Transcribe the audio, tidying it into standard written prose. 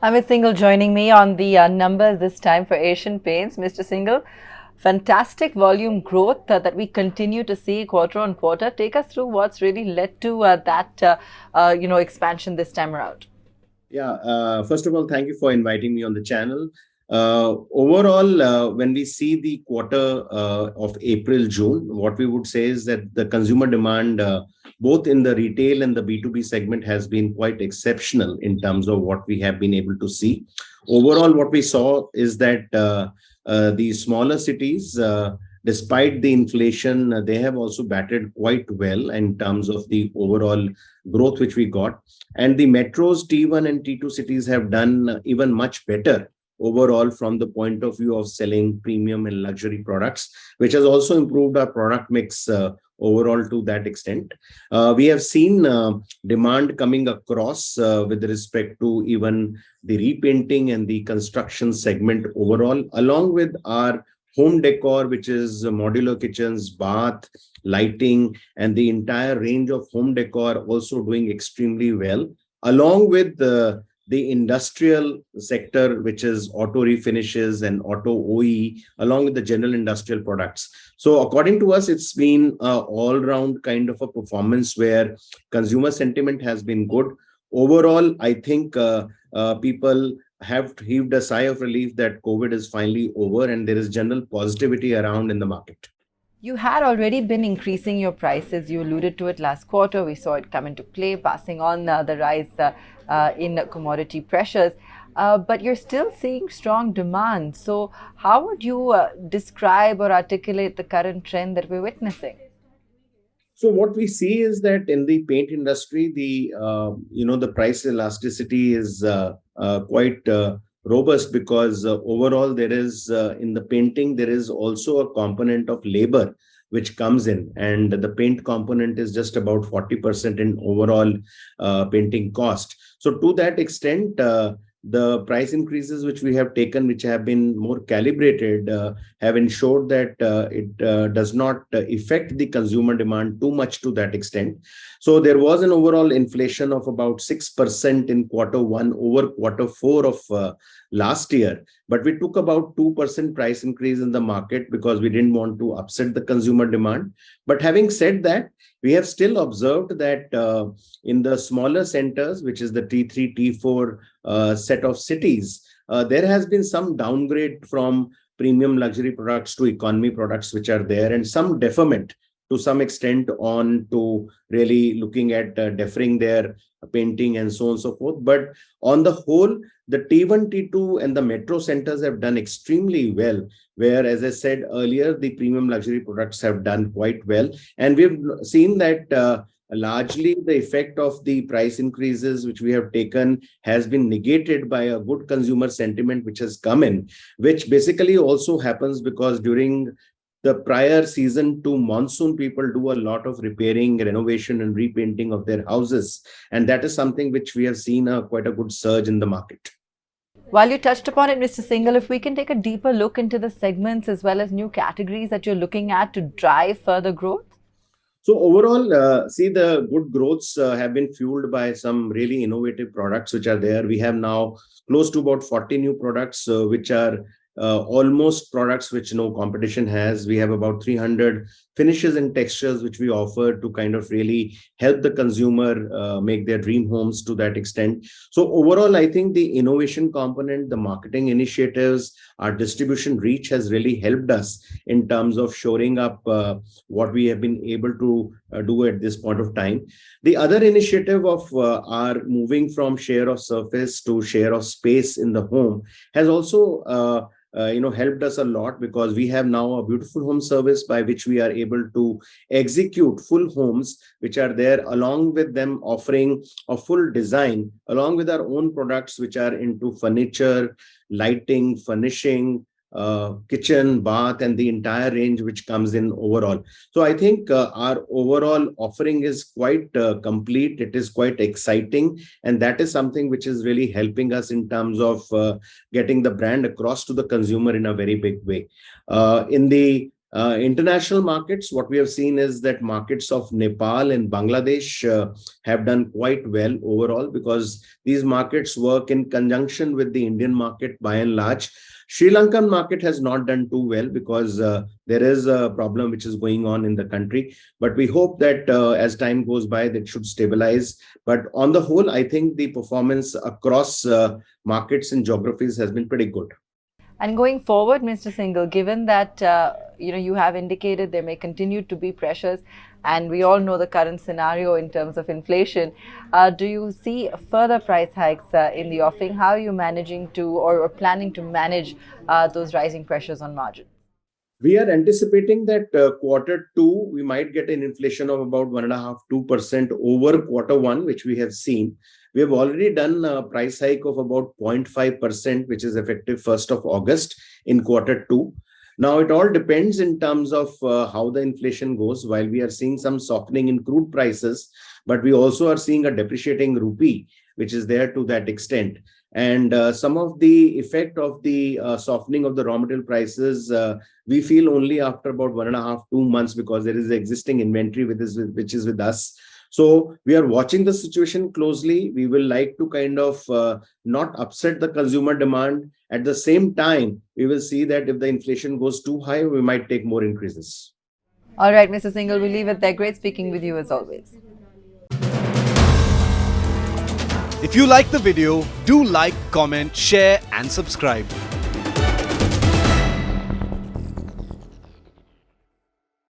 Amit Syngle joining me on the numbers this time for Asian Paints. Mr. Syngle, fantastic volume growth that we continue to see quarter on quarter. Take us through what's really led to that expansion this time around. Yeah, first of all, thank you for inviting me on the channel. Overall, when we see the quarter of April, June, what we would say is that the consumer demand, both in the retail and the B2B segment, has been quite exceptional in terms of what we have been able to see. Overall, what we saw is that the smaller cities, despite the inflation, they have also batted quite well in terms of the overall growth which we got. And the metros, T1 and T2 cities have done even much better overall from the point of view of selling premium and luxury products, which has also improved our product mix overall to that extent. We have seen demand coming across with respect to even the repainting and the construction segment overall, along with our home decor, which is modular kitchens, bath, lighting, and the entire range of home decor also doing extremely well, along with the industrial sector, which is auto refinishes and auto OE, along with the general industrial products. So according to us, it's been all-round kind of a performance where consumer sentiment has been good. Overall, I think people have heaved a sigh of relief that COVID is finally over and there is general positivity around in the market. You had already been increasing your prices. You alluded to it last quarter. We saw it come into play, passing on the rise in commodity pressures. But you're still seeing strong demand. So how would you describe or articulate the current trend that we're witnessing? So what we see is that in the paint industry, the price elasticity is quite robust, because overall there is in the painting there is also a component of labor which comes in, and the paint component is just about 40% in overall painting cost. So to that extent, the price increases which we have taken, which have been more calibrated, have ensured that it does not affect the consumer demand too much to that extent. So there was an overall inflation of about 6% in quarter 1 over quarter 4 of last year. But we took about 2% price increase in the market because we didn't want to upset the consumer demand. But having said that, we have still observed that in the smaller centers, which is the T3, T4 set of cities, there has been some downgrade from premium luxury products to economy products which are there, and some deferment to some extent on to really looking at deferring their painting and so on and so forth. But on the whole, the T1, T2 and the metro centers have done extremely well, where, as I said earlier, the premium luxury products have done quite well. And we've seen that largely the effect of the price increases which we have taken has been negated by a good consumer sentiment which has come in, which basically also happens because during the prior season to monsoon, people do a lot of repairing, renovation and repainting of their houses. And that is something which we have seen quite a good surge in the market. While you touched upon it, Mr. Syngle, if we can take a deeper look into the segments as well as new categories that you're looking at to drive further growth. So overall, see, the good growths have been fueled by some really innovative products which are there. We have now close to about 40 new products which are almost products which no competition has. We have about 300 finishes and textures which we offer to kind of really help the consumer make their dream homes to that extent. So overall, I think the innovation component, the marketing initiatives, our distribution reach has really helped us in terms of shoring up what we have been able to do at this point of time. The other initiative of our moving from share of surface to share of space in the home has also helped us a lot, because we have now a beautiful home service by which we are able to execute full homes which are there, along with them offering a full design along with our own products which are into furniture, lighting, furnishing, kitchen, bath, and the entire range which comes in overall. So I think our overall offering is quite complete. It is quite exciting, and that is something which is really helping us in terms of getting the brand across to the consumer in a very big way. In the International markets, what we have seen is that markets of Nepal and Bangladesh have done quite well overall, because these markets work in conjunction with the Indian market by and large. Sri Lankan market has not done too well because there is a problem which is going on in the country. But we hope that as time goes by, that should stabilize. But on the whole, I think the performance across markets and geographies has been pretty good. And going forward, Mr. Syngle, given that you have indicated there may continue to be pressures, and we all know the current scenario in terms of inflation, do you see further price hikes in the offing? How are you managing to or planning to manage those rising pressures on margin? We are anticipating that Q2, we might get an inflation of about 1.5-2% over Q1, which we have seen. We have already done a price hike of about 0.5%, which is effective 1st of August in Q2. Now, it all depends in terms of how the inflation goes. While we are seeing some softening in crude prices, but we also are seeing a depreciating rupee, which is there to that extent. And some of the effect of the softening of the raw material prices, we feel only after about 1.5-2 months, because there is existing inventory which is with us. So we are watching the situation closely. We will like to kind of not upset the consumer demand. At the same time, we will see that if the inflation goes too high, we might take more increases. All right, Mr. Syngle, we'll leave it there. Great speaking with you as always. If you like the video, do like, comment, share and subscribe.